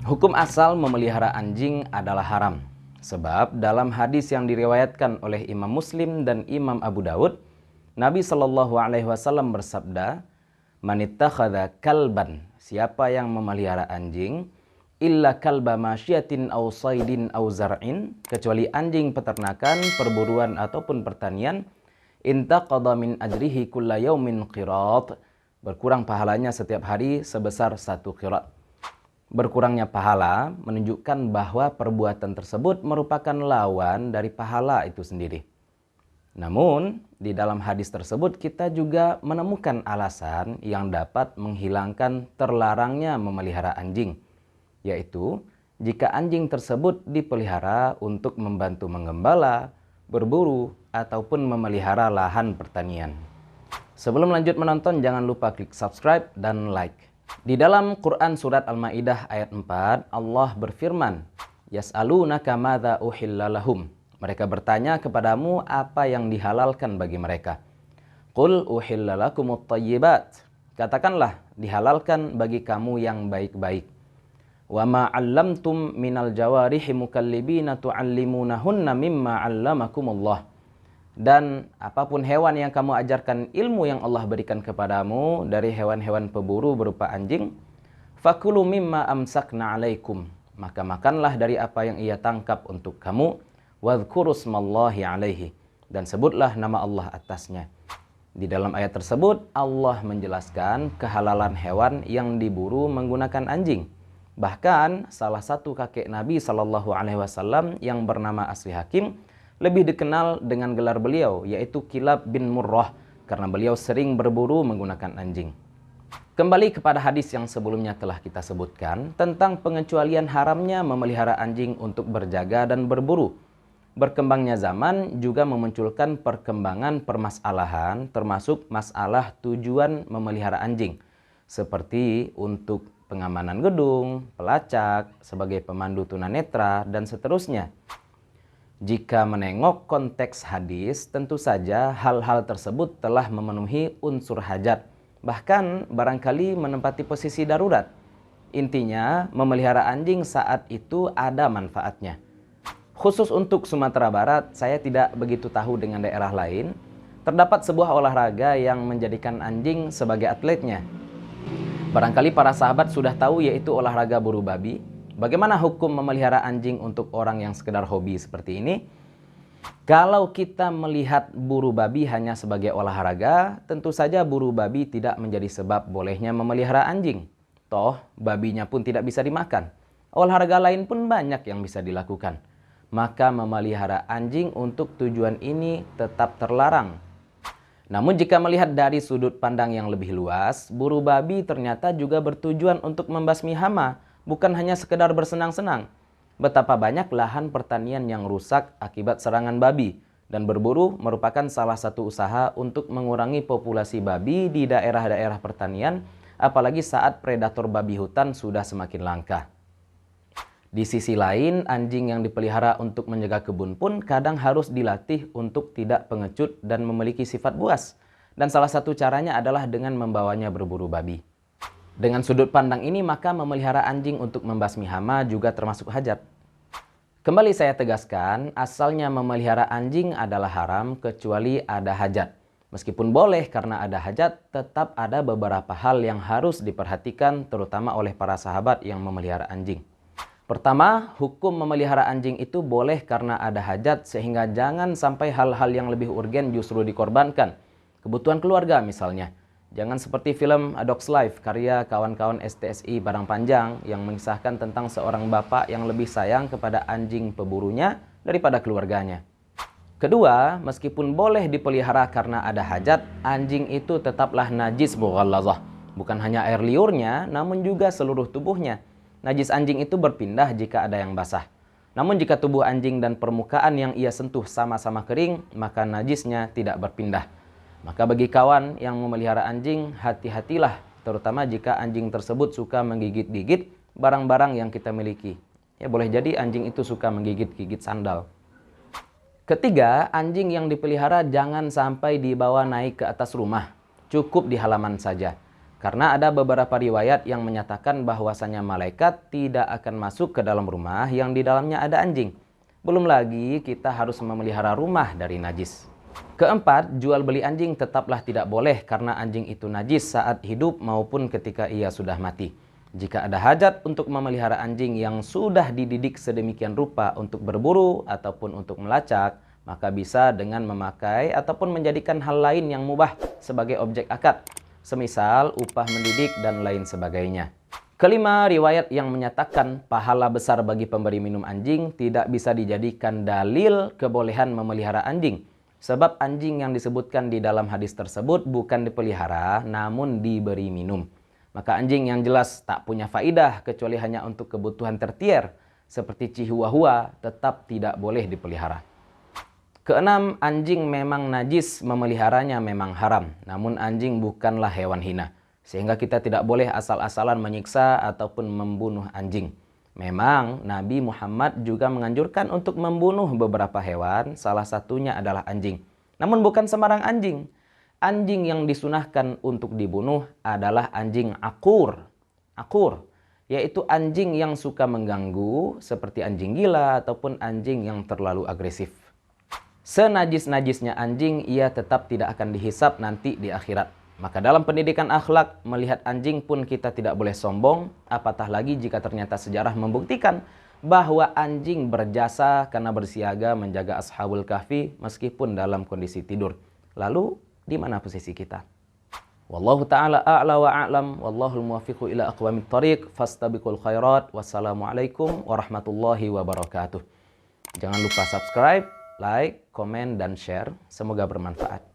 Hukum asal memelihara anjing adalah haram. Sebab dalam hadis yang diriwayatkan oleh Imam Muslim dan Imam Abu Daud, Nabi Shallallahu Alaihi Wasallam bersabda, "Manittakhadha kalban, siapa yang memelihara anjing, illa kalba masyiatin aw saydin aw zar'in, kecuali anjing peternakan, perburuan ataupun pertanian, intaqadha min ajrihi kulla yaumin qirat, berkurang pahalanya setiap hari sebesar 1 qirat." Berkurangnya pahala menunjukkan bahwa perbuatan tersebut merupakan lawan dari pahala itu sendiri. Namun, di dalam hadis tersebut kita juga menemukan alasan yang dapat menghilangkan terlarangnya memelihara anjing, yaitu jika anjing tersebut dipelihara untuk membantu menggembala, berburu, ataupun memelihara lahan pertanian. Sebelum lanjut menonton, jangan lupa klik subscribe dan like. Di dalam Quran Surat Al-Ma'idah ayat 4, Allah berfirman, "Yas'alunaka madza uhilla lahum." Mereka bertanya kepadamu apa yang dihalalkan bagi mereka. "Qul uhilla lakumut thayyibat." Katakanlah, dihalalkan bagi kamu yang baik-baik. "Wa ma 'allamtum minal jawarihi mukallibina tu'allimunahunna mimma 'allamakumullah." Dan apapun hewan yang kamu ajarkan ilmu yang Allah berikan kepadamu dari hewan-hewan pemburu berupa anjing, fakulu mimma amsakna alaikum, maka makanlah dari apa yang ia tangkap untuk kamu, wadhkuru smallahi alaihi, dan sebutlah nama Allah atasnya. Di dalam ayat tersebut Allah menjelaskan kehalalan hewan yang diburu menggunakan anjing. Bahkan salah satu kakek Nabi Shallallahu Alaihi Wasallam yang bernama Asli Hakim lebih dikenal dengan gelar beliau, yaitu Kilab bin Murrah, karena beliau sering berburu menggunakan anjing. Kembali kepada hadis yang sebelumnya telah kita sebutkan tentang pengecualian haramnya memelihara anjing untuk berjaga dan berburu. Berkembangnya zaman juga memunculkan perkembangan permasalahan, termasuk masalah tujuan memelihara anjing, seperti untuk pengamanan gedung, pelacak, sebagai pemandu tunanetra, dan seterusnya. Jika menengok konteks hadis, tentu saja hal-hal tersebut telah memenuhi unsur hajat, bahkan barangkali menempati posisi darurat. Intinya, memelihara anjing saat itu ada manfaatnya. Khusus untuk Sumatera Barat, saya tidak begitu tahu dengan daerah lain. Terdapat sebuah olahraga yang menjadikan anjing sebagai atletnya. Barangkali para sahabat sudah tahu, yaitu olahraga buru babi. Bagaimana hukum memelihara anjing untuk orang yang sekedar hobi seperti ini? Kalau kita melihat buru babi hanya sebagai olahraga, tentu saja buru babi tidak menjadi sebab bolehnya memelihara anjing. Toh, babinya pun tidak bisa dimakan. Olahraga lain pun banyak yang bisa dilakukan. Maka memelihara anjing untuk tujuan ini tetap terlarang. Namun jika melihat dari sudut pandang yang lebih luas, buru babi ternyata juga bertujuan untuk membasmi hama, bukan hanya sekedar bersenang-senang. Betapa banyak lahan pertanian yang rusak akibat serangan babi, dan berburu merupakan salah satu usaha untuk mengurangi populasi babi di daerah-daerah pertanian, apalagi saat predator babi hutan sudah semakin langka. Di sisi lain, anjing yang dipelihara untuk menjaga kebun pun kadang harus dilatih untuk tidak pengecut dan memiliki sifat buas. Dan salah satu caranya adalah dengan membawanya berburu babi. Dengan sudut pandang ini, maka memelihara anjing untuk membasmi hama juga termasuk hajat. Kembali saya tegaskan, asalnya memelihara anjing adalah haram kecuali ada hajat. Meskipun boleh karena ada hajat, tetap ada beberapa hal yang harus diperhatikan terutama oleh para sahabat yang memelihara anjing. Pertama, hukum memelihara anjing itu boleh karena ada hajat, sehingga jangan sampai hal-hal yang lebih urgen justru dikorbankan. Kebutuhan keluarga misalnya. Jangan seperti film A Dog's Life karya kawan-kawan STSI Padang Panjang yang mengisahkan tentang seorang bapak yang lebih sayang kepada anjing peburunya daripada keluarganya. Kedua, meskipun boleh dipelihara karena ada hajat, anjing itu tetaplah najis mughallazah. Bukan hanya air liurnya, namun juga seluruh tubuhnya. Najis anjing itu berpindah jika ada yang basah. Namun jika tubuh anjing dan permukaan yang ia sentuh sama-sama kering, maka najisnya tidak berpindah. Maka bagi kawan yang memelihara anjing, hati-hatilah, terutama jika anjing tersebut suka menggigit-gigit barang-barang yang kita miliki. Ya, boleh jadi anjing itu suka menggigit-gigit sandal. Ketiga, anjing yang dipelihara jangan sampai dibawa naik ke atas rumah. Cukup di halaman saja. Karena ada beberapa riwayat yang menyatakan bahwasanya malaikat tidak akan masuk ke dalam rumah yang di dalamnya ada anjing. Belum lagi kita harus memelihara rumah dari najis. Keempat, jual beli anjing tetaplah tidak boleh karena anjing itu najis saat hidup maupun ketika ia sudah mati. Jika ada hajat untuk memelihara anjing yang sudah dididik sedemikian rupa untuk berburu ataupun untuk melacak, maka bisa dengan memakai ataupun menjadikan hal lain yang mubah sebagai objek akad, semisal upah mendidik dan lain sebagainya. Kelima, riwayat yang menyatakan pahala besar bagi pemberi minum anjing tidak bisa dijadikan dalil kebolehan memelihara anjing. Sebab anjing yang disebutkan di dalam hadis tersebut bukan dipelihara, namun diberi minum. Maka anjing yang jelas tak punya faidah kecuali hanya untuk kebutuhan tertier, seperti chihuahua, tetap tidak boleh dipelihara. Keenam, anjing memang najis, memeliharanya memang haram. Namun anjing bukanlah hewan hina. Sehingga kita tidak boleh asal-asalan menyiksa ataupun membunuh anjing. Memang Nabi Muhammad juga menganjurkan untuk membunuh beberapa hewan, salah satunya adalah anjing. Namun bukan sembarang anjing. Anjing yang disunahkan untuk dibunuh adalah anjing akur. Akur, yaitu anjing yang suka mengganggu seperti anjing gila ataupun anjing yang terlalu agresif. Senajis-najisnya anjing, ia tetap tidak akan dihisap nanti di akhirat. Maka dalam pendidikan akhlak, melihat anjing pun kita tidak boleh sombong, apatah lagi jika ternyata sejarah membuktikan bahwa anjing berjasa karena bersiaga menjaga Ashabul Kahfi meskipun dalam kondisi tidur. Lalu, di mana posisi kita? Wallahu ta'ala a'la wa a'lam, wallahul muwaffiqu ila aqwamit thariq, fastabiqul khairat, wassalamualaikum warahmatullahi wabarakatuh. Jangan lupa subscribe, like, komen, dan share. Semoga bermanfaat.